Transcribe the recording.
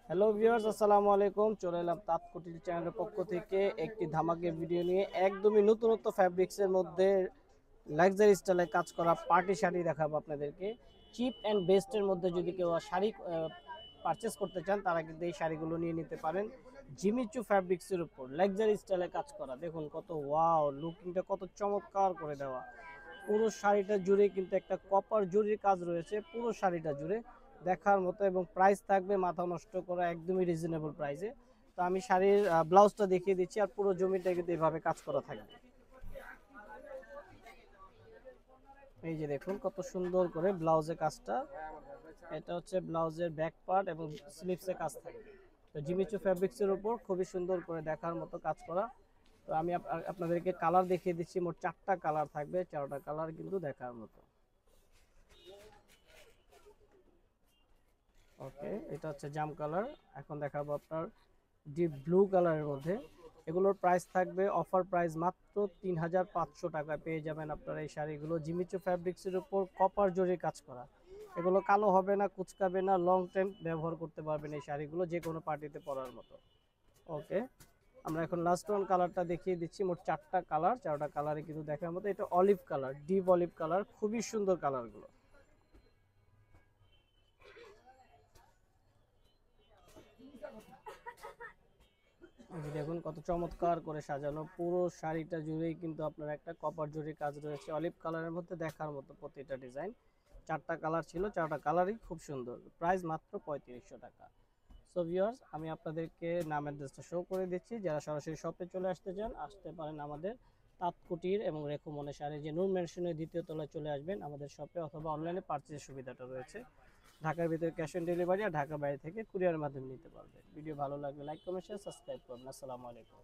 Hello viewers, আসসালামু আলাইকুম। চলে এলাম তাঁতকুটির চ্যানেলের পক্ষ থেকে একটি ধামাকে ভিডিও নিয়ে। একদমই নতুনত্ব ফ্যাব্রিক্সের মধ্যে লাক্সারি স্টাইলে কাজ করা পার্টি শাড়ি দেখাবো আপনাদেরকে। চিপ অ্যান্ড বেস্টের মধ্যে যদি কেউ শাড়ি পারচেস করতে চান তারা কিন্তু এই শাড়িগুলো নিয়ে নিতে পারেন। জিমিচু ফ্যাব্রিক্সের উপর লাক্সারি স্টাইলে কাজ করা, দেখুন কত ওয়াও, লুকিংটা কত চমৎকার করে দেওয়া। পুরো শাড়িটা জুড়ে কিন্তু একটা কপার জরির কাজ রয়েছে পুরো শাড়িটা জুড়ে, দেখার মতো। এবং প্রাইস থাকবে মাথা নষ্ট করা একদমই রিজনেবল প্রাইসে। তো আমি শাড়ির ব্লাউজটা দেখিয়ে দিচ্ছি, আর পুরো জমিটা কিন্তু এভাবে কাজ করা থাকবে। এই যে দেখুন কত সুন্দর করে ব্লাউজের কাজটা, এটা হচ্ছে ব্লাউজের ব্যাক পার্ট এবং স্লিভসে কাজ থাকবে। তো জিমিচু ফ্যাব্রিক্সের উপর খুবই সুন্দর করে দেখার মতো কাজ করা। তো আমি আপনাদেরকে কালার দেখিয়ে দিচ্ছি, মোট 4টা কালার থাকবে, 4টা কালার কিন্তু দেখার মতো। ওকে, এটা হচ্ছে জাম কালার। এখন দেখাবো আপনার ডিপ ব্লু কালারের মধ্যে। এগুলোর প্রাইস থাকবে অফার প্রাইস মাত্র 3500 টাকায় পেয়ে যাবেন আপনারা এই শাড়িগুলো। জিমিচু ফ্যাব্রিক্সের উপর কপার জরির কাজ করা, এগুলো কালো হবে না, কুচকাবে না, লং টাইম ব্যবহার করতে পারবেন এই শাড়িগুলো যে কোনো পার্টিতে পরার মতো। ওকে, আমরা এখন লাস্ট ওয়ান কালারটা দেখিয়ে দিচ্ছি। মোট 4টা কালার, 4টা কালারে কিন্তু দেখার মতো। এটা olive colour, deep olive colour, খুবই সুন্দর কালারগুলো। দেখুন কত চমৎকার করে সাজানো, পুরো শাড়িটা জুড়েই কিন্তু আপনার একটা কপার জরির কাজ রয়েছে অলিভ কালারের মধ্যে, দেখার মতো প্রতিটা ডিজাইন। 4টা কালার ছিল, 4টা কালারই খুব সুন্দর। প্রাইস মাত্র 3500 টাকা। সো ভিউয়ার্স, আমি আপনাদেরকে নাম অ্যাড্রেসটা শো করে দিচ্ছি। যারা সরাসরি শপে চলে আসতে চান আসতে পারেন আমাদের তাঁতকুটির এবং রেখুমনে শাড়ি, যে নূর ম্যানশনের 2য় তলায় চলে আসবেন আমাদের শপে, অথবা অনলাইনে পারচেজের সুবিধাটা রয়েছে। ঢাকার ভিতরে ক্যাশ অন ডেলিভারি, আর ঢাকার বাইরে থেকে কুরিয়ারের মাধ্যমে নিতে পারবেন। ভিডিও ভালো লাগলে লাইক কমেন্ট শেয়ার সাবস্ক্রাইব করবেন। আসসালামু আলাইকুম।